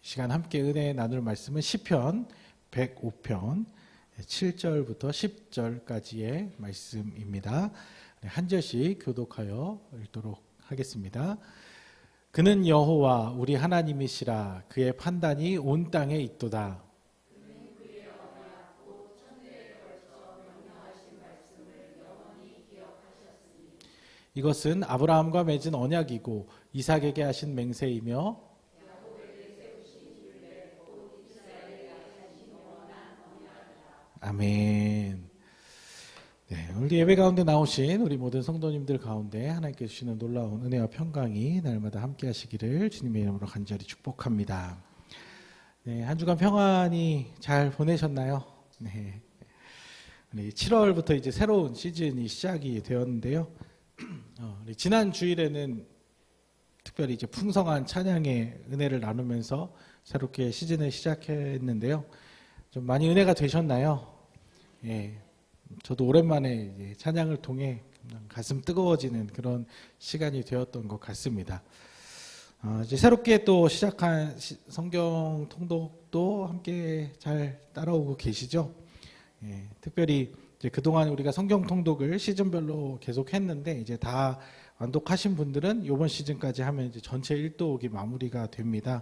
시간 함께 은혜 나눌 말씀은 시편 105편 7절부터 10절까지의 말씀입니다. 한 절씩 교독하여 읽도록 하겠습니다. 그는 여호와 우리 하나님이시라. 그의 판단이 온 땅에 있도다. 이것은 아브라함과 맺은 언약이고 이삭에게 하신 맹세이며 아멘. 네, 오늘 예배 가운데 나오신 우리 모든 성도님들 가운데 하나님께 주시는 놀라운 은혜와 평강이 날마다 함께 하시기를 주님의 이름으로 간절히 축복합니다. 네, 한 주간 평안히 잘 보내셨나요? 네. 7월부터 이제 새로운 시즌이 시작이 되었는데요. 지난 주일에는 특별히 이제 풍성한 찬양의 은혜를 나누면서 새롭게 시즌을 시작했는데요. 좀 많이 은혜가 되셨나요? 예, 저도 오랜만에 이제 찬양을 통해 가슴 뜨거워지는 그런 시간이 되었던 것 같습니다. 이제 새롭게 또 시작한 성경 통독도 함께 잘 따라오고 계시죠? 예, 특별히 이제 그동안 우리가 성경 통독을 시즌별로 계속 했는데 이제 다 완독하신 분들은 이번 시즌까지 하면 이제 전체 1독이 마무리가 됩니다.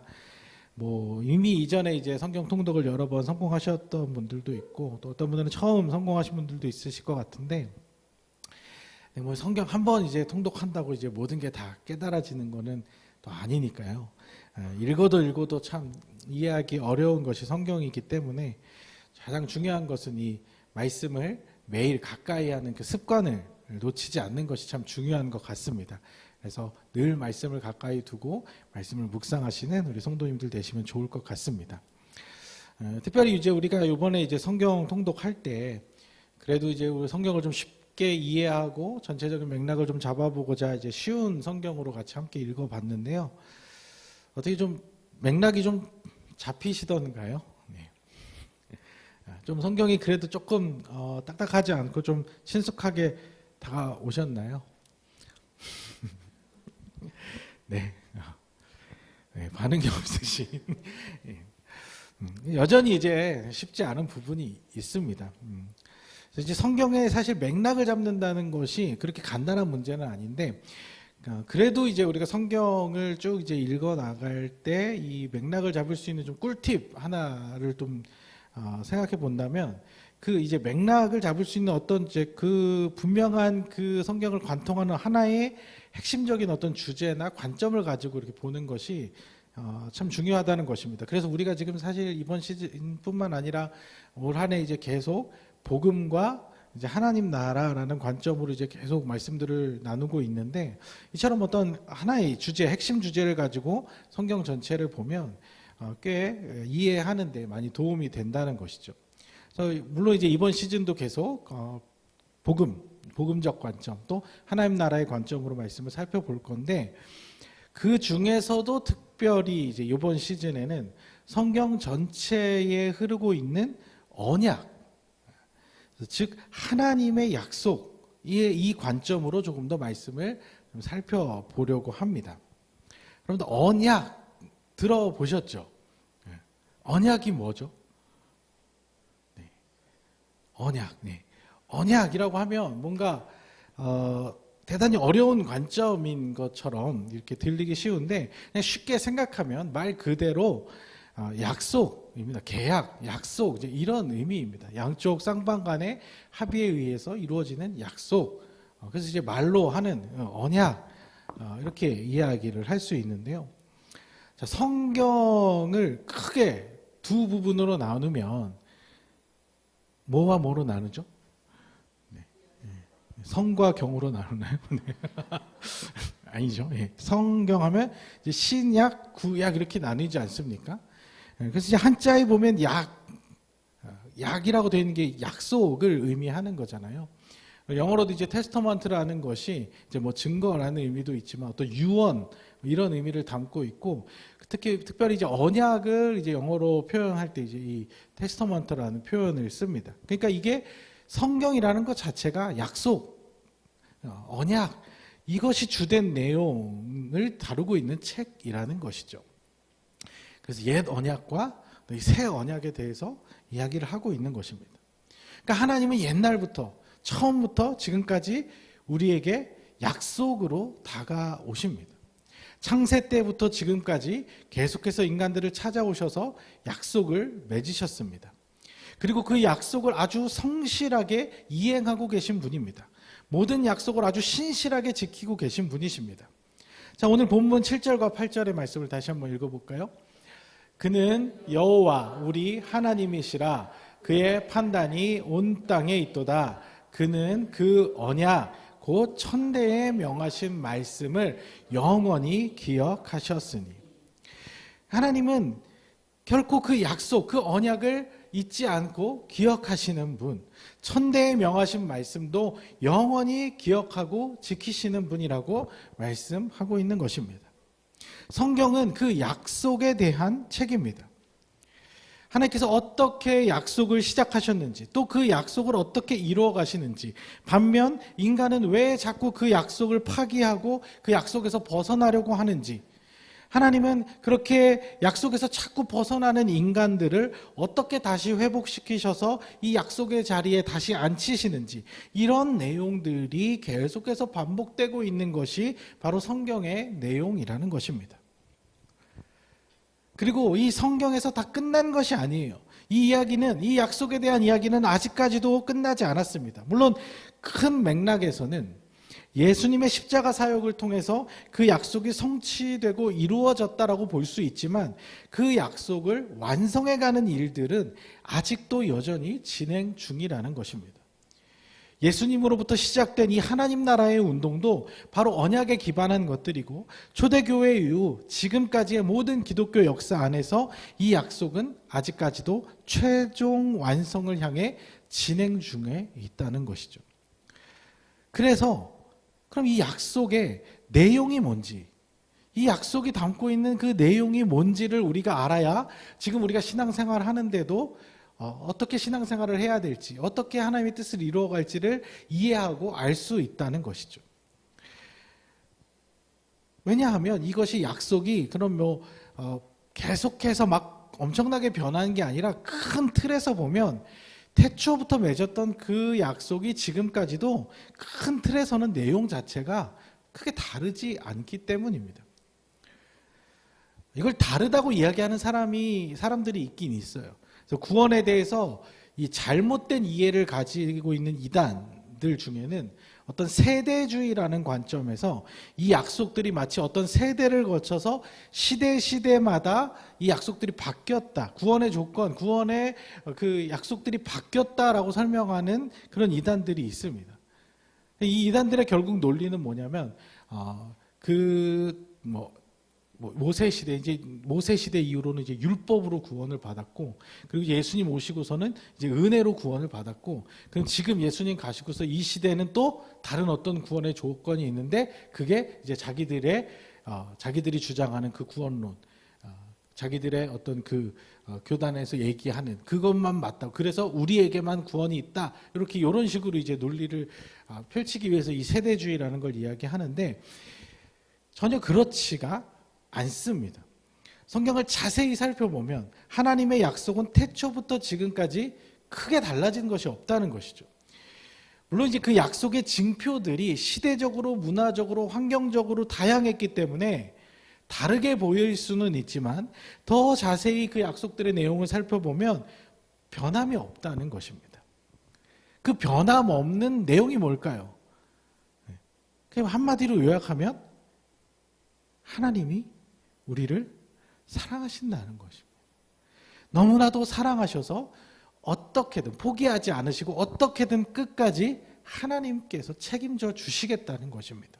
뭐 이미 이전에 이제 성경 통독을 여러 번 성공하셨던 분들도 있고 또 어떤 분들은 처음 성공하신 분들도 있으실 것 같은데 뭐 성경 한 번 이제 통독한다고 이제 모든 게 다 깨달아지는 거는 또 아니니까요. 읽어도 참 이해하기 어려운 것이 성경이기 때문에 가장 중요한 것은 이 말씀을 매일 가까이 하는 그 습관을 놓치지 않는 것이 참 중요한 것 같습니다. 그래서 늘 말씀을 가까이 두고 말씀을 묵상하시는 우리 성도님들 되시면 좋을 것 같습니다. 특별히 이제 우리가 이번에 이제 성경 통독할 때 그래도 이제 우리 성경을 좀 쉽게 이해하고 전체적인 맥락을 좀 잡아보고자 이제 쉬운 성경으로 같이 함께 읽어봤는데요. 어떻게 좀 맥락이 좀 잡히시던가요? 네. 좀 성경이 그래도 조금 딱딱하지 않고 좀 친숙하게 다가오셨나요? 네. 네, 반응이 없으신. 여전히 이제 쉽지 않은 부분이 있습니다. 이제 성경의 사실 맥락을 잡는다는 것이 그렇게 간단한 문제는 아닌데, 그래도 이제 우리가 성경을 쭉 이제 읽어 나갈 때 이 맥락을 잡을 수 있는 좀 꿀팁 하나를 좀 생각해 본다면, 그 이제 맥락을 잡을 수 있는 어떤 이제 그 분명한 그 성경을 관통하는 하나의 핵심적인 어떤 주제나 관점을 가지고 이렇게 보는 것이 참 중요하다는 것입니다. 그래서 우리가 지금 사실 이번 시즌뿐만 아니라 올 한 해 이제 계속 복음과 이제 하나님 나라라는 관점으로 이제 계속 말씀들을 나누고 있는데 이처럼 어떤 하나의 주제, 핵심 주제를 가지고 성경 전체를 보면 꽤 이해하는 데 많이 도움이 된다는 것이죠. 그래서 물론 이제 이번 시즌도 계속 복음적 관점 또 하나님 나라의 관점으로 말씀을 살펴볼 건데 그 중에서도 특별히 이제 이번 시즌에는 성경 전체에 흐르고 있는 언약, 즉 하나님의 약속 이 관점으로 조금 더 말씀을 좀 살펴보려고 합니다. 여러분들 언약 들어보셨죠? 언약이 뭐죠? 언약. 네. 언약이라고 하면 뭔가 대단히 어려운 관점인 것처럼 이렇게 들리기 쉬운데 그냥 쉽게 생각하면 말 그대로 약속입니다. 계약, 약속 이제 이런 의미입니다. 양쪽 쌍방 간의 합의에 의해서 이루어지는 약속. 그래서 이제 말로 하는 언약 이렇게 이야기를 할 수 있는데요. 자, 성경을 크게 두 부분으로 나누면 뭐와 뭐로 나누죠? 네. 성과 경으로 나누나요? 네. 아니죠. 네. 성경하면 이제 신약, 구약 이렇게 나누지 않습니까? 그래서 이제 한자에 보면 약이라고 되어 있는 게 약속을 의미하는 거잖아요. 영어로도 이제 테스터먼트라는 것이 이제 뭐 증거라는 의미도 있지만 어떤 유언 이런 의미를 담고 있고 특별히 이제 언약을 이제 영어로 표현할 때 이제 이 테스터먼트라는 표현을 씁니다. 그러니까 이게 성경이라는 것 자체가 약속, 언약 이것이 주된 내용을 다루고 있는 책이라는 것이죠. 그래서 옛 언약과 이 새 언약에 대해서 이야기를 하고 있는 것입니다. 그러니까 하나님은 옛날부터 처음부터 지금까지 우리에게 약속으로 다가오십니다. 창세 때부터 지금까지 계속해서 인간들을 찾아오셔서 약속을 맺으셨습니다. 그리고 그 약속을 아주 성실하게 이행하고 계신 분입니다. 모든 약속을 아주 신실하게 지키고 계신 분이십니다. 자, 오늘 본문 7절과 8절의 말씀을 다시 한번 읽어볼까요? 그는 여호와 우리 하나님이시라. 그의 판단이 온 땅에 있도다. 그는 그 언약 곧 천대에 명하신 말씀을 영원히 기억하셨으니. 하나님은 결코 그 약속, 그 언약을 잊지 않고 기억하시는 분, 천대에 명하신 말씀도 영원히 기억하고 지키시는 분이라고 말씀하고 있는 것입니다. 성경은 그 약속에 대한 책입니다. 하나님께서 어떻게 약속을 시작하셨는지, 또 그 약속을 어떻게 이루어 가시는지, 반면 인간은 왜 자꾸 그 약속을 파기하고 그 약속에서 벗어나려고 하는지, 하나님은 그렇게 약속에서 자꾸 벗어나는 인간들을 어떻게 다시 회복시키셔서 이 약속의 자리에 다시 앉히시는지, 이런 내용들이 계속해서 반복되고 있는 것이 바로 성경의 내용이라는 것입니다. 그리고 이 성경에서 다 끝난 것이 아니에요. 이 이야기는, 이 약속에 대한 이야기는 아직까지도 끝나지 않았습니다. 물론 큰 맥락에서는 예수님의 십자가 사역을 통해서 그 약속이 성취되고 이루어졌다라고 볼 수 있지만, 그 약속을 완성해가는 일들은 아직도 여전히 진행 중이라는 것입니다. 예수님으로부터 시작된 이 하나님 나라의 운동도 바로 언약에 기반한 것들이고, 초대교회 이후 지금까지의 모든 기독교 역사 안에서 이 약속은 아직까지도 최종 완성을 향해 진행 중에 있다는 것이죠. 그래서 그럼 이 약속의 내용이 뭔지, 이 약속이 담고 있는 그 내용이 뭔지를 우리가 알아야 지금 우리가 신앙생활을 하는데도 어떻게 신앙생활을 해야 될지, 어떻게 하나님의 뜻을 이루어갈지를 이해하고 알 수 있다는 것이죠. 왜냐하면 이것이 약속이 그럼 계속해서 막 엄청나게 변하는 게 아니라 큰 틀에서 보면 태초부터 맺었던 그 약속이 지금까지도 큰 틀에서는 내용 자체가 크게 다르지 않기 때문입니다. 이걸 다르다고 이야기하는 사람들이 있긴 있어요. 그래서 구원에 대해서 이 잘못된 이해를 가지고 있는 이단들 중에는 어떤 세대주의라는 관점에서 이 약속들이 마치 어떤 세대를 거쳐서 시대마다 이 약속들이 바뀌었다. 구원의 조건, 구원의 그 약속들이 바뀌었다라고 설명하는 그런 이단들이 있습니다. 이 이단들의 결국 논리는 뭐냐면, 모세 시대 이후로는 이제 율법으로 구원을 받았고, 그리고 예수님 오시고서는 이제 은혜로 구원을 받았고, 그럼 지금 예수님 가시고서 이 시대는 또 다른 어떤 구원의 조건이 있는데, 그게 이제 자기들이 주장하는 그 구원론, 자기들의 어떤 교단에서 얘기하는 그것만 맞다. 그래서 우리에게만 구원이 있다. 이런 식으로 이제 논리를 펼치기 위해서 이 세대주의라는 걸 이야기하는데, 전혀 그렇지가 않습니다. 성경을 자세히 살펴보면 하나님의 약속은 태초부터 지금까지 크게 달라진 것이 없다는 것이죠. 물론 이제 그 약속의 징표들이 시대적으로, 문화적으로, 환경적으로 다양했기 때문에 다르게 보일 수는 있지만, 더 자세히 그 약속들의 내용을 살펴보면 변함이 없다는 것입니다. 그 변함없는 내용이 뭘까요? 그냥 한마디로 요약하면 하나님이 우리를 사랑하신다는 것입니다. 너무나도 사랑하셔서 어떻게든 포기하지 않으시고 어떻게든 끝까지 하나님께서 책임져 주시겠다는 것입니다.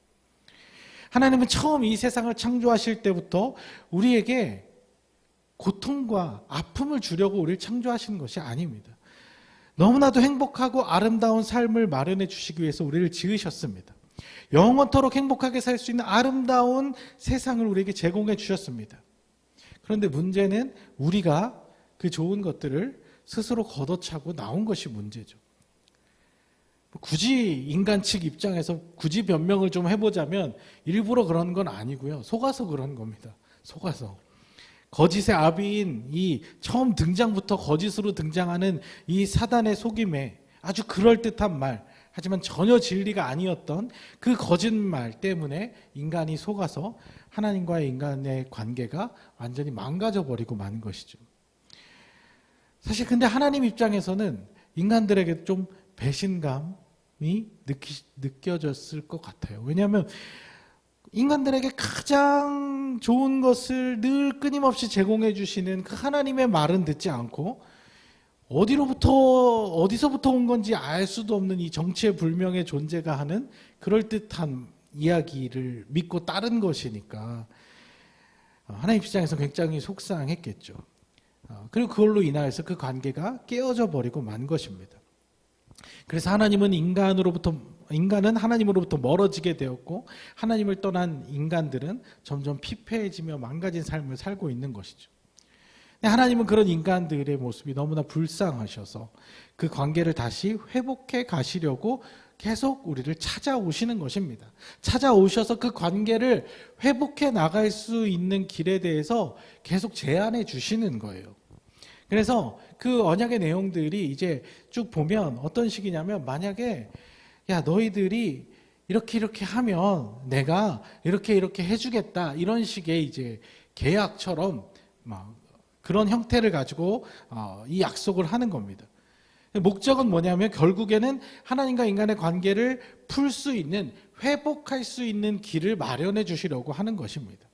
하나님은 처음 이 세상을 창조하실 때부터 우리에게 고통과 아픔을 주려고 우리를 창조하신 것이 아닙니다. 너무나도 행복하고 아름다운 삶을 마련해 주시기 위해서 우리를 지으셨습니다. 영원토록 행복하게 살 수 있는 아름다운 세상을 우리에게 제공해 주셨습니다. 그런데 문제는 우리가 그 좋은 것들을 스스로 걷어차고 나온 것이 문제죠. 굳이 인간 측 입장에서 굳이 변명을 좀 해보자면 일부러 그런 건 아니고요. 속아서 그런 겁니다. 속아서. 거짓의 아비인 이 처음 등장부터 거짓으로 등장하는 이 사단의 속임에 아주 그럴듯한 말, 하지만 전혀 진리가 아니었던 그 거짓말 때문에 인간이 속아서 하나님과의 인간의 관계가 완전히 망가져 버리고 만 것이죠. 사실 근데 하나님 입장에서는 인간들에게 좀 배신감이 느껴졌을 것 같아요. 왜냐하면 인간들에게 가장 좋은 것을 늘 끊임없이 제공해 주시는 그 하나님의 말은 듣지 않고 어디서부터 온 건지 알 수도 없는 이 정체불명의 존재가 하는 그럴듯한 이야기를 믿고 따른 것이니까 하나님 입장에서 굉장히 속상했겠죠. 그리고 그걸로 인하여서 그 관계가 깨어져 버리고 만 것입니다. 그래서 인간은 하나님으로부터 멀어지게 되었고 하나님을 떠난 인간들은 점점 피폐해지며 망가진 삶을 살고 있는 것이죠. 하나님은 그런 인간들의 모습이 너무나 불쌍하셔서 그 관계를 다시 회복해 가시려고 계속 우리를 찾아오시는 것입니다. 찾아오셔서 그 관계를 회복해 나갈 수 있는 길에 대해서 계속 제안해 주시는 거예요. 그래서 그 언약의 내용들이 이제 쭉 보면 어떤 식이냐면, 만약에 야 너희들이 이렇게 하면 내가 이렇게 해주겠다, 이런 식의 이제 계약처럼 막 그런 형태를 가지고 이 약속을 하는 겁니다. 목적은 뭐냐면 결국에는 하나님과 인간의 관계를 풀 수 있는, 회복할 수 있는 길을 마련해 주시려고 하는 것입니다.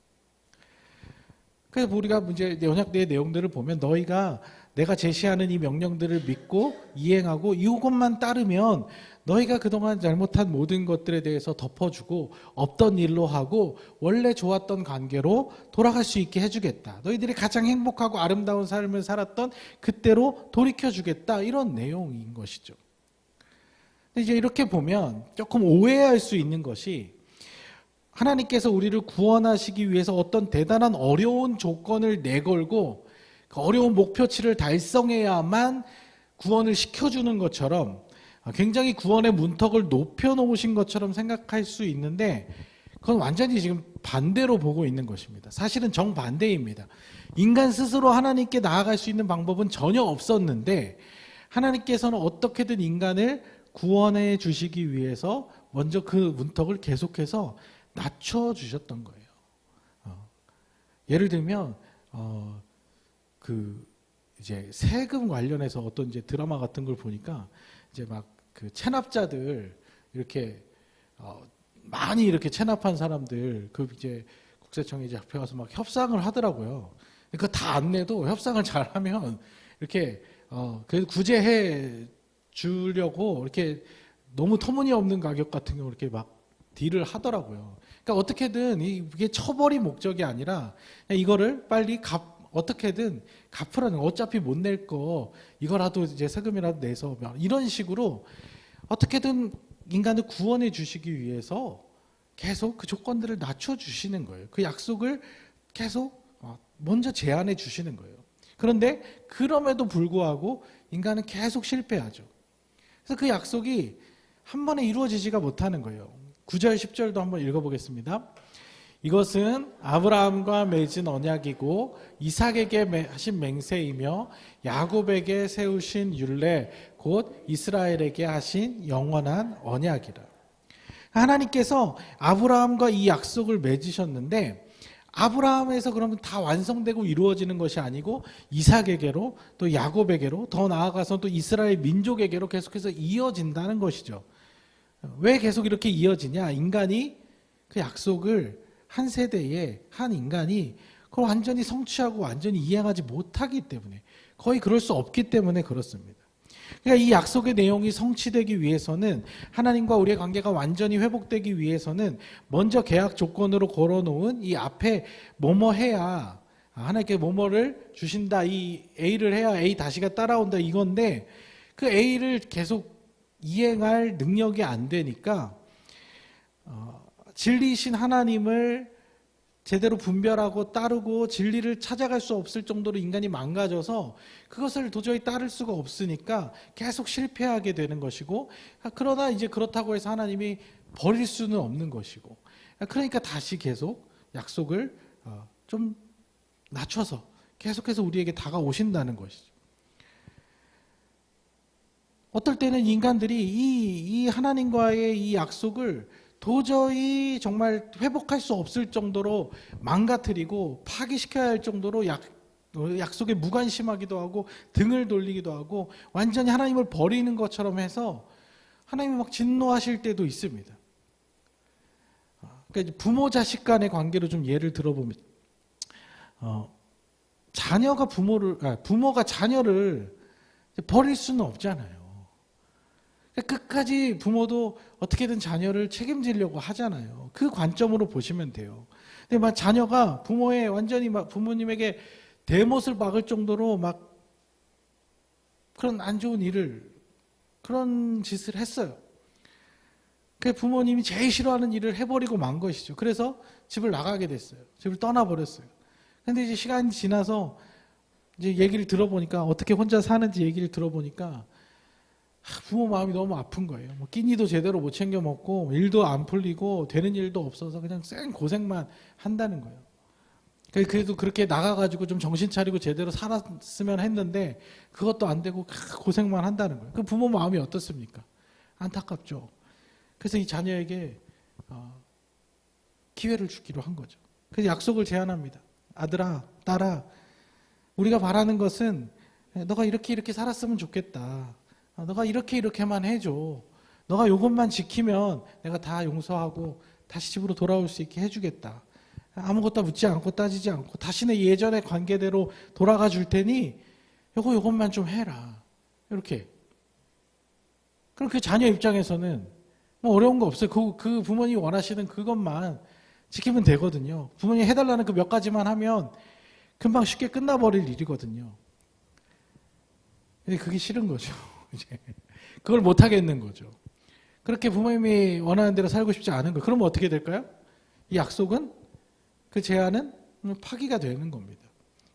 그래서 우리가 이제 언약궤의 내용들을 보면 너희가 내가 제시하는 이 명령들을 믿고 이행하고 이것만 따르면 너희가 그동안 잘못한 모든 것들에 대해서 덮어주고 없던 일로 하고 원래 좋았던 관계로 돌아갈 수 있게 해주겠다. 너희들이 가장 행복하고 아름다운 삶을 살았던 그때로 돌이켜주겠다. 이런 내용인 것이죠. 근데 이제 이렇게 보면 조금 오해할 수 있는 것이, 하나님께서 우리를 구원하시기 위해서 어떤 대단한 어려운 조건을 내걸고 그 어려운 목표치를 달성해야만 구원을 시켜주는 것처럼 굉장히 구원의 문턱을 높여놓으신 것처럼 생각할 수 있는데, 그건 완전히 지금 반대로 보고 있는 것입니다. 사실은 정반대입니다. 인간 스스로 하나님께 나아갈 수 있는 방법은 전혀 없었는데 하나님께서는 어떻게든 인간을 구원해 주시기 위해서 먼저 그 문턱을 계속해서 낮춰주셨던 거예요. 예를 들면 그 이제 세금 관련해서 어떤 이제 드라마 같은 걸 보니까 이제 막 그 체납자들 이렇게 많이 이렇게 체납한 사람들 그 이제 국세청에 이제 잡혀가서 막 협상을 하더라고요. 그거 다 안 내도 협상을 잘하면 이렇게 그 구제해 주려고 이렇게 너무 터무니없는 가격 같은 경우 이렇게 막 딜을 하더라고요. 그러니까 어떻게든 이게 처벌이 목적이 아니라 이거를 빨리 어떻게든 갚으라는, 어차피 못 낼 거 이거라도 이제 세금이라도 내서 이런 식으로 어떻게든 인간을 구원해 주시기 위해서 계속 그 조건들을 낮춰 주시는 거예요. 그 약속을 계속 먼저 제안해 주시는 거예요. 그런데 그럼에도 불구하고 인간은 계속 실패하죠. 그래서 그 약속이 한 번에 이루어지지가 못하는 거예요. 9절 10절도 한번 읽어보겠습니다. 이것은 아브라함과 맺은 언약이고 이삭에게 하신 맹세이며 야곱에게 세우신 율례 곧 이스라엘에게 하신 영원한 언약이라. 하나님께서 아브라함과 이 약속을 맺으셨는데 아브라함에서 그러면 다 완성되고 이루어지는 것이 아니고 이삭에게로 또 야곱에게로 더 나아가서 또 이스라엘 민족에게로 계속해서 이어진다는 것이죠. 왜 계속 이렇게 이어지냐? 인간이 그 약속을 한 세대에 한 인간이 그걸 완전히 성취하고 완전히 이행하지 못하기 때문에, 거의 그럴 수 없기 때문에 그렇습니다. 그러니까 이 약속의 내용이 성취되기 위해서는, 하나님과 우리의 관계가 완전히 회복되기 위해서는 먼저 계약 조건으로 걸어놓은 이 앞에 뭐뭐 해야, 하나님께 뭐뭐를 주신다, 이 A를 해야 A 다시가 따라온다, 이건데 그 A를 계속 이행할 능력이 안 되니까 진리이신 하나님을 제대로 분별하고 따르고 진리를 찾아갈 수 없을 정도로 인간이 망가져서 그것을 도저히 따를 수가 없으니까 계속 실패하게 되는 것이고, 그러나 이제 그렇다고 해서 하나님이 버릴 수는 없는 것이고, 그러니까 다시 계속 약속을 좀 낮춰서 계속해서 우리에게 다가오신다는 것이죠. 어떨 때는 인간들이 이 하나님과의 이 약속을 도저히 정말 회복할 수 없을 정도로 망가뜨리고 파기시켜야 할 정도로 약속에 무관심하기도 하고 등을 돌리기도 하고 완전히 하나님을 버리는 것처럼 해서 하나님이 막 진노하실 때도 있습니다. 그러니까 부모 자식 간의 관계로 좀 예를 들어보면 부모가 자녀를 버릴 수는 없잖아요. 끝까지 부모도 어떻게든 자녀를 책임지려고 하잖아요. 그 관점으로 보시면 돼요. 근데 막 자녀가 완전히 막 부모님에게 대못을 박을 정도로 막 그런 안 좋은 그런 짓을 했어요. 그 부모님이 제일 싫어하는 일을 해버리고 만 것이죠. 그래서 집을 나가게 됐어요. 집을 떠나버렸어요. 근데 이제 시간이 지나서 이제 얘기를 들어보니까 어떻게 혼자 사는지 얘기를 들어보니까 부모 마음이 너무 아픈 거예요. 뭐 끼니도 제대로 못 챙겨 먹고 일도 안 풀리고 되는 일도 없어서 그냥 쌩 고생만 한다는 거예요. 그래도 그렇게 나가가지고 좀 정신 차리고 제대로 살았으면 했는데 그것도 안 되고 고생만 한다는 거예요. 그 부모 마음이 어떻습니까? 안타깝죠. 그래서 이 자녀에게 기회를 주기로 한 거죠. 그래서 약속을 제안합니다. 아들아, 딸아, 우리가 바라는 것은 너가 이렇게 살았으면 좋겠다. 너가 이렇게만 해줘. 너가 이것만 지키면 내가 다 용서하고 다시 집으로 돌아올 수 있게 해주겠다. 아무것도 묻지 않고 따지지 않고 다시는 예전의 관계대로 돌아가 줄 테니 요것만 좀 해라. 이렇게. 그럼 그 자녀 입장에서는 뭐 어려운 거 없어요. 그 부모님이 원하시는 그것만 지키면 되거든요. 부모님이 해달라는 그 몇 가지만 하면 금방 쉽게 끝나버릴 일이거든요. 근데 그게 싫은 거죠. 이제 그걸 못 하겠는 거죠. 그렇게 부모님이 원하는 대로 살고 싶지 않은 거. 그러면 어떻게 될까요? 이 약속은 그 제안은 파기가 되는 겁니다.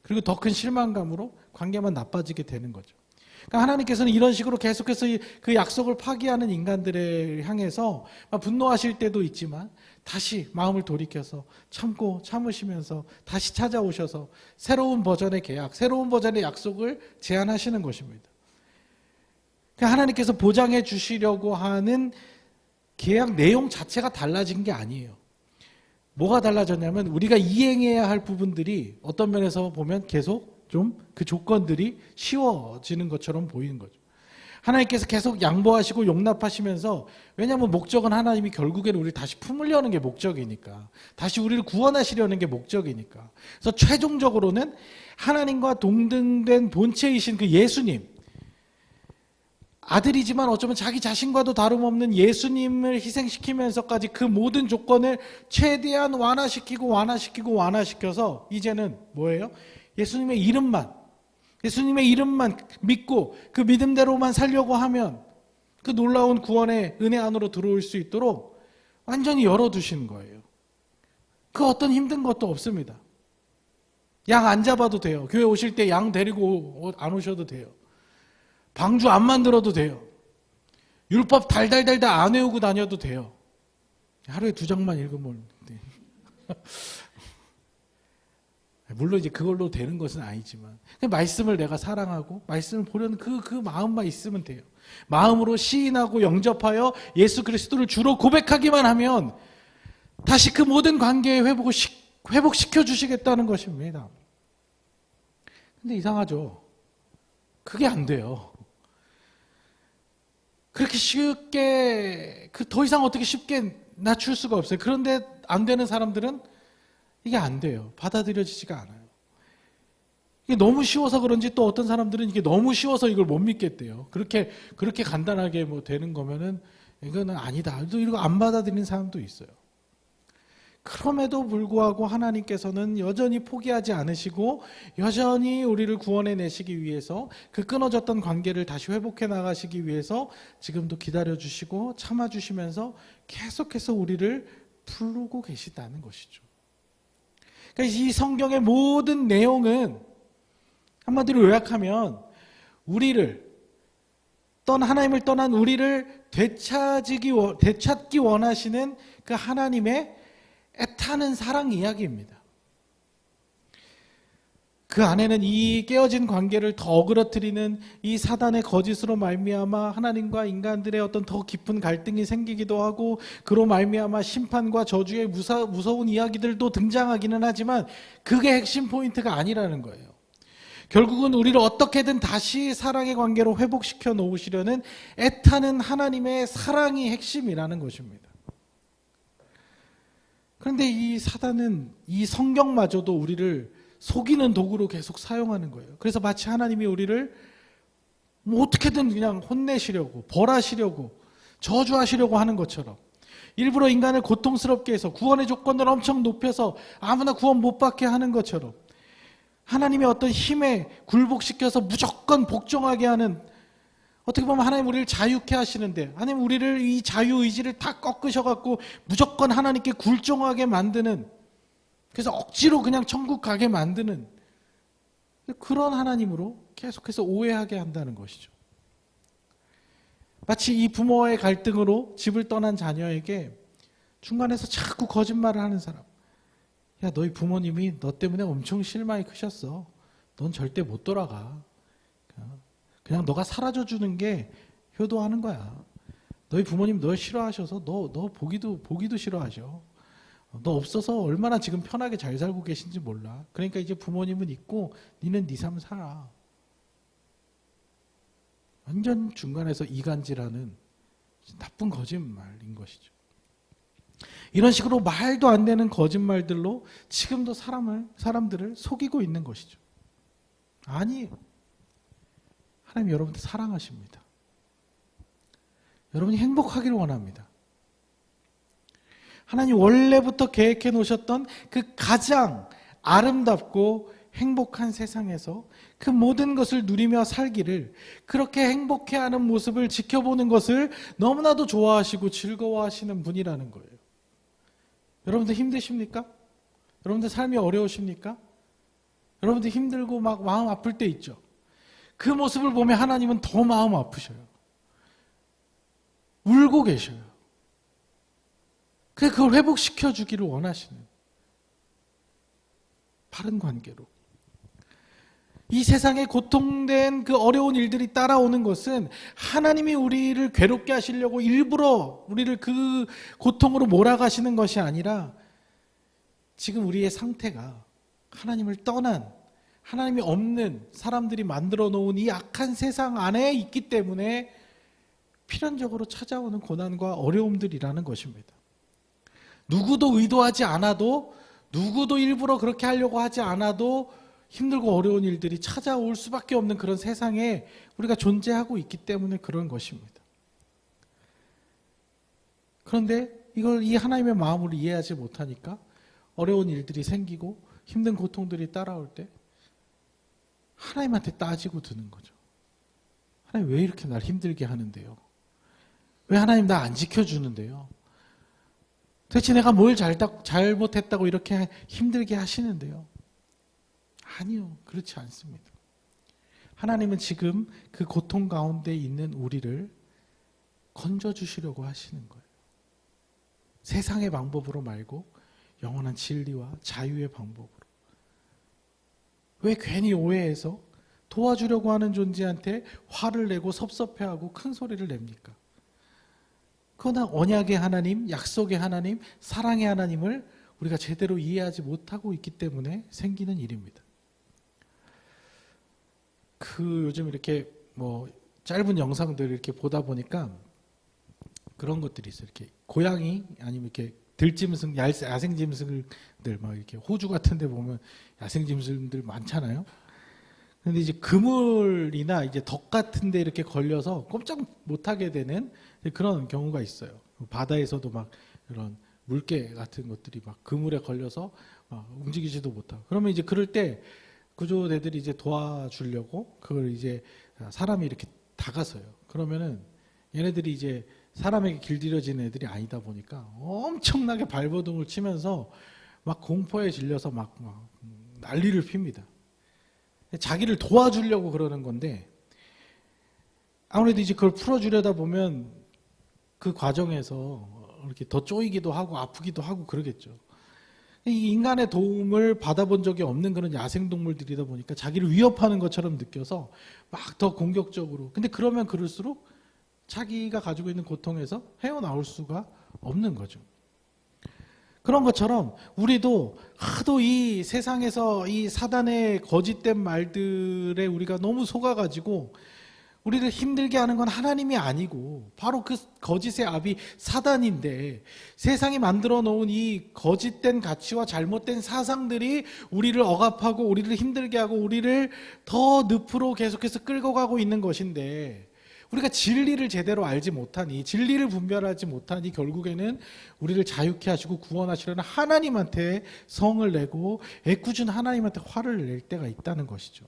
그리고 더 큰 실망감으로 관계만 나빠지게 되는 거죠. 그러니까 하나님께서는 이런 식으로 계속해서 그 약속을 파기하는 인간들을 향해서 분노하실 때도 있지만 다시 마음을 돌이켜서 참으시면서 다시 찾아오셔서 새로운 버전의 계약, 새로운 버전의 약속을 제안하시는 것입니다. 하나님께서 보장해 주시려고 하는 계약 내용 자체가 달라진 게 아니에요. 뭐가 달라졌냐면 우리가 이행해야 할 부분들이 어떤 면에서 보면 계속 좀 그 조건들이 쉬워지는 것처럼 보이는 거죠. 하나님께서 계속 양보하시고 용납하시면서, 왜냐하면 목적은 하나님이 결국에는 우리를 다시 품으려는 게 목적이니까, 다시 우리를 구원하시려는 게 목적이니까. 그래서 최종적으로는 하나님과 동등된 본체이신 그 예수님, 아들이지만 어쩌면 자기 자신과도 다름없는 예수님을 희생시키면서까지 그 모든 조건을 최대한 완화시켜서 이제는 뭐예요? 예수님의 이름만 믿고 그 믿음대로만 살려고 하면 그 놀라운 구원의 은혜 안으로 들어올 수 있도록 완전히 열어두시는 거예요. 그 어떤 힘든 것도 없습니다. 양 안 잡아도 돼요. 교회 오실 때 양 데리고 안 오셔도 돼요. 방주 안 만들어도 돼요. 율법 달달달달 안 외우고 다녀도 돼요. 하루에 2장만 읽으면 돼. 물론 이제 그걸로 되는 것은 아니지만 말씀을 내가 사랑하고 말씀을 보려는 그 마음만 있으면 돼요. 마음으로 시인하고 영접하여 예수 그리스도를 주로 고백하기만 하면 다시 그 모든 관계의 회복시켜 주시겠다는 것입니다. 근데 이상하죠. 그게 안 돼요. 그렇게 쉽게 더 이상 어떻게 쉽게 낮출 수가 없어요. 그런데 안 되는 사람들은 이게 안 돼요. 받아들여지지가 않아요. 이게 너무 쉬워서 그런지 또 어떤 사람들은 이게 너무 쉬워서 이걸 못 믿겠대요. 그렇게 간단하게 뭐 되는 거면은 이거는 아니다. 또 이거 안 받아들이는 사람도 있어요. 그럼에도 불구하고 하나님께서는 여전히 포기하지 않으시고 여전히 우리를 구원해 내시기 위해서 그 끊어졌던 관계를 다시 회복해 나가시기 위해서 지금도 기다려주시고 참아주시면서 계속해서 우리를 부르고 계시다는 것이죠. 그러니까 이 성경의 모든 내용은 한마디로 요약하면 하나님을 떠난 우리를 되찾기 원하시는 그 하나님의 애타는 사랑 이야기입니다. 그 안에는 이 깨어진 관계를 더 어그러뜨리는 이 사단의 거짓으로 말미암아 하나님과 인간들의 어떤 더 깊은 갈등이 생기기도 하고, 그로 말미암아 심판과 저주의 무서운 이야기들도 등장하기는 하지만 그게 핵심 포인트가 아니라는 거예요. 결국은 우리를 어떻게든 다시 사랑의 관계로 회복시켜 놓으시려는 애타는 하나님의 사랑이 핵심이라는 것입니다. 그런데 이 사단은 이 성경마저도 우리를 속이는 도구로 계속 사용하는 거예요. 그래서 마치 하나님이 우리를 뭐 어떻게든 그냥 혼내시려고, 벌하시려고, 저주하시려고 하는 것처럼, 일부러 인간을 고통스럽게 해서 구원의 조건을 엄청 높여서 아무나 구원 못 받게 하는 것처럼, 하나님의 어떤 힘에 굴복시켜서 무조건 복종하게 하는, 어떻게 보면 하나님 우리를 자유케 하시는데 하나님 우리를 이 자유의지를 다 꺾으셔갖고 무조건 하나님께 굴종하게 만드는, 그래서 억지로 그냥 천국 가게 만드는 그런 하나님으로 계속해서 오해하게 한다는 것이죠. 마치 이 부모와의 갈등으로 집을 떠난 자녀에게 중간에서 자꾸 거짓말을 하는 사람. 야, 너희 부모님이 너 때문에 엄청 실망이 크셨어. 넌 절대 못 돌아가. 그냥 너가 사라져주는 게 효도하는 거야. 너희 부모님 너 싫어하셔서 너 보기도 싫어하셔. 너 없어서 얼마나 지금 편하게 잘 살고 계신지 몰라. 그러니까 이제 부모님은 있고 니는 네 삶 살아. 완전 중간에서 이간질하는 나쁜 거짓말인 것이죠. 이런 식으로 말도 안 되는 거짓말들로 지금도 사람들을 속이고 있는 것이죠. 아니에요. 하나님 여러분들 사랑하십니다. 여러분이 행복하기를 원합니다. 하나님 원래부터 계획해 놓으셨던 그 가장 아름답고 행복한 세상에서 그 모든 것을 누리며 살기를, 그렇게 행복해하는 모습을 지켜보는 것을 너무나도 좋아하시고 즐거워하시는 분이라는 거예요. 여러분들 힘드십니까? 여러분들 삶이 어려우십니까? 여러분들 힘들고 막 마음 아플 때 있죠. 그 모습을 보면 하나님은 더 마음 아프셔요. 울고 계셔요. 그걸 회복시켜 주기를 원하시는 바른 관계로. 이 세상에 고통된 그 어려운 일들이 따라오는 것은 하나님이 우리를 괴롭게 하시려고 일부러 우리를 그 고통으로 몰아가시는 것이 아니라, 지금 우리의 상태가 하나님을 떠난, 하나님이 없는 사람들이 만들어 놓은 이 악한 세상 안에 있기 때문에 필연적으로 찾아오는 고난과 어려움들이라는 것입니다. 누구도 의도하지 않아도, 누구도 일부러 그렇게 하려고 하지 않아도 힘들고 어려운 일들이 찾아올 수밖에 없는 그런 세상에 우리가 존재하고 있기 때문에 그런 것입니다. 그런데 이걸 이 하나님의 마음으로 이해하지 못하니까 어려운 일들이 생기고 힘든 고통들이 따라올 때 하나님한테 따지고 드는 거죠. 하나님 왜 이렇게 날 힘들게 하는데요? 왜 하나님 나 안 지켜주는데요? 도대체 내가 뭘 잘못했다고 이렇게 힘들게 하시는데요? 아니요, 그렇지 않습니다. 하나님은 지금 그 고통 가운데 있는 우리를 건져주시려고 하시는 거예요. 세상의 방법으로 말고 영원한 진리와 자유의 방법으로. 왜 괜히 오해해서 도와주려고 하는 존재한테 화를 내고 섭섭해하고 큰 소리를 냅니까? 그러나 언약의 하나님, 약속의 하나님, 사랑의 하나님을 우리가 제대로 이해하지 못하고 있기 때문에 생기는 일입니다. 요즘 이렇게 짧은 영상들 이렇게 보다 보니까 그런 것들이 있어요. 이렇게 고양이 아니면 이렇게 들짐승, 야생짐승들 막 이렇게 호주 같은 데 보면 야생짐승들 많잖아요. 근데 이제 그물이나 이제 덕 같은 데 이렇게 걸려서 꼼짝 못 하게 되는 그런 경우가 있어요. 바다에서도 막 이런 물개 같은 것들이 막 그물에 걸려서 막 움직이지도 못하고. 그러면 이제 그럴 때 구조대들이 이제 도와주려고 그걸 이제 사람이 이렇게 다가서요. 그러면은 얘네들이 이제 사람에게 길들여진 애들이 아니다 보니까 엄청나게 발버둥을 치면서 막 공포에 질려서 막 난리를 핍니다. 자기를 도와주려고 그러는 건데, 아무래도 이제 그걸 풀어주려다 보면 그 과정에서 이렇게 더 쪼이기도 하고 아프기도 하고 그러겠죠. 이 인간의 도움을 받아본 적이 없는 그런 야생동물들이다 보니까 자기를 위협하는 것처럼 느껴서 막 더 공격적으로. 근데 그러면 그럴수록 자기가 가지고 있는 고통에서 헤어나올 수가 없는 거죠. 그런 것처럼 우리도 하도 이 세상에서 이 사단의 거짓된 말들에 우리가 너무 속아가지고 우리를 힘들게 하는 건 하나님이 아니고 바로 그 거짓의 압이 사단인데, 세상이 만들어 놓은 이 거짓된 가치와 잘못된 사상들이 우리를 억압하고 우리를 힘들게 하고 우리를 더 늪으로 계속해서 끌고 가고 있는 것인데, 우리가 진리를 제대로 알지 못하니, 진리를 분별하지 못하니 결국에는 우리를 자유케 하시고 구원하시려는 하나님한테 성을 내고 애꿎은 하나님한테 화를 낼 때가 있다는 것이죠.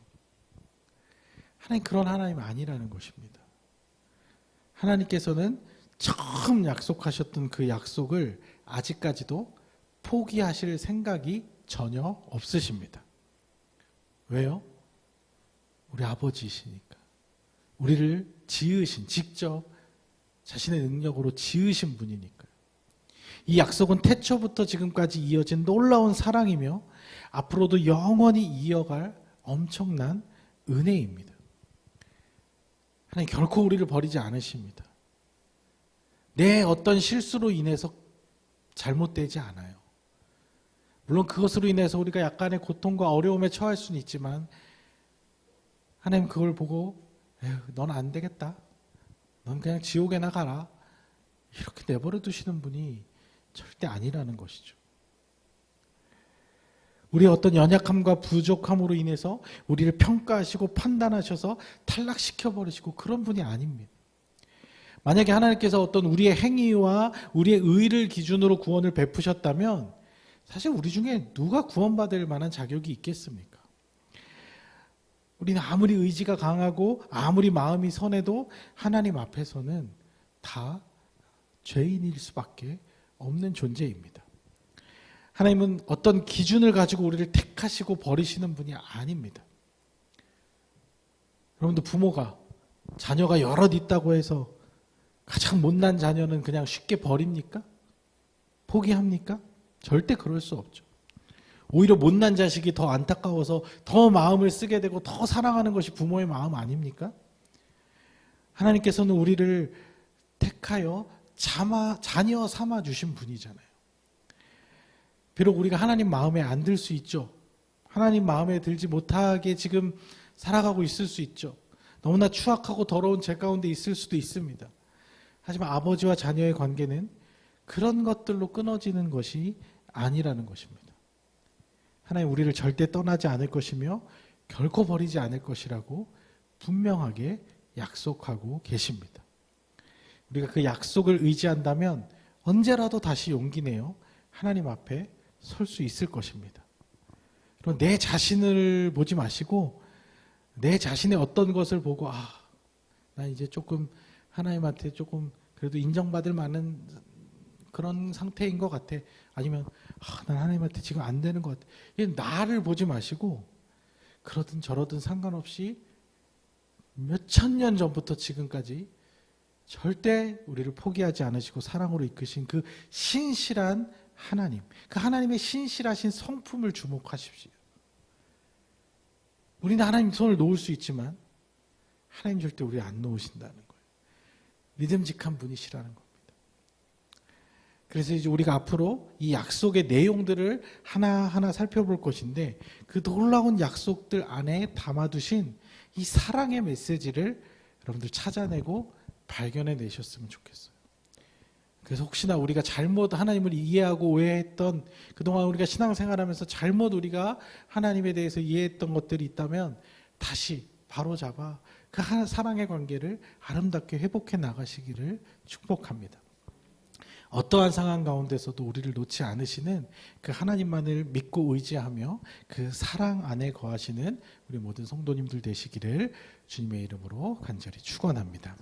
하나님 그런 하나님 아니라는 것입니다. 하나님께서는 처음 약속하셨던 그 약속을 아직까지도 포기하실 생각이 전혀 없으십니다. 왜요? 우리 아버지이시니까. 우리를 지으신, 직접 자신의 능력으로 지으신 분이니까요. 이 약속은 태초부터 지금까지 이어진 놀라운 사랑이며 앞으로도 영원히 이어갈 엄청난 은혜입니다. 하나님 결코 우리를 버리지 않으십니다. 내 어떤 실수로 인해서 잘못되지 않아요. 물론 그것으로 인해서 우리가 약간의 고통과 어려움에 처할 수는 있지만 하나님 그걸 보고 넌 안 되겠다. 넌 그냥 지옥에 나가라. 이렇게 내버려 두시는 분이 절대 아니라는 것이죠. 우리의 어떤 연약함과 부족함으로 인해서 우리를 평가하시고 판단하셔서 탈락시켜 버리시고 그런 분이 아닙니다. 만약에 하나님께서 어떤 우리의 행위와 우리의 의를 기준으로 구원을 베푸셨다면 사실 우리 중에 누가 구원받을 만한 자격이 있겠습니까? 우리는 아무리 의지가 강하고 아무리 마음이 선해도 하나님 앞에서는 다 죄인일 수밖에 없는 존재입니다. 하나님은 어떤 기준을 가지고 우리를 택하시고 버리시는 분이 아닙니다. 여러분들 부모가 자녀가 여럿 있다고 해서 가장 못난 자녀는 그냥 쉽게 버립니까? 포기합니까? 절대 그럴 수 없죠. 오히려 못난 자식이 더 안타까워서 더 마음을 쓰게 되고 더 사랑하는 것이 부모의 마음 아닙니까? 하나님께서는 우리를 택하여 자녀 삼아 주신 분이잖아요. 비록 우리가 하나님 마음에 안 들 수 있죠. 하나님 마음에 들지 못하게 지금 살아가고 있을 수 있죠. 너무나 추악하고 더러운 죄 가운데 있을 수도 있습니다. 하지만 아버지와 자녀의 관계는 그런 것들로 끊어지는 것이 아니라는 것입니다. 하나님 우리를 절대 떠나지 않을 것이며 결코 버리지 않을 것이라고 분명하게 약속하고 계십니다. 우리가 그 약속을 의지한다면 언제라도 다시 용기 내어 하나님 앞에 설 수 있을 것입니다. 그럼 내 자신을 보지 마시고 내 자신의 어떤 것을 보고 나 이제 조금 하나님한테 조금 그래도 인정받을 만한 그런 상태인 것 같아. 아니면 난 하나님한테 지금 안 되는 것 같아. 나를 보지 마시고 그러든 저러든 상관없이 몇천 년 전부터 지금까지 절대 우리를 포기하지 않으시고 사랑으로 이끄신 그 신실한 하나님, 그 하나님의 신실하신 성품을 주목하십시오. 우리는 하나님 손을 놓을 수 있지만 하나님 절대 우리 안 놓으신다는 거예요. 믿음직한 분이시라는 겁니다. 그래서 이제 우리가 앞으로 이 약속의 내용들을 하나하나 살펴볼 것인데 그 놀라운 약속들 안에 담아두신 이 사랑의 메시지를 여러분들 찾아내고 발견해 내셨으면 좋겠어요. 그래서 혹시나 우리가 잘못 하나님을 이해하고 오해했던, 그동안 우리가 신앙생활하면서 잘못 우리가 하나님에 대해서 이해했던 것들이 있다면 다시 바로잡아 그 사랑의 관계를 아름답게 회복해 나가시기를 축복합니다. 어떠한 상황 가운데서도 우리를 놓지 않으시는 그 하나님만을 믿고 의지하며 그 사랑 안에 거하시는 우리 모든 성도님들 되시기를 주님의 이름으로 간절히 축원합니다.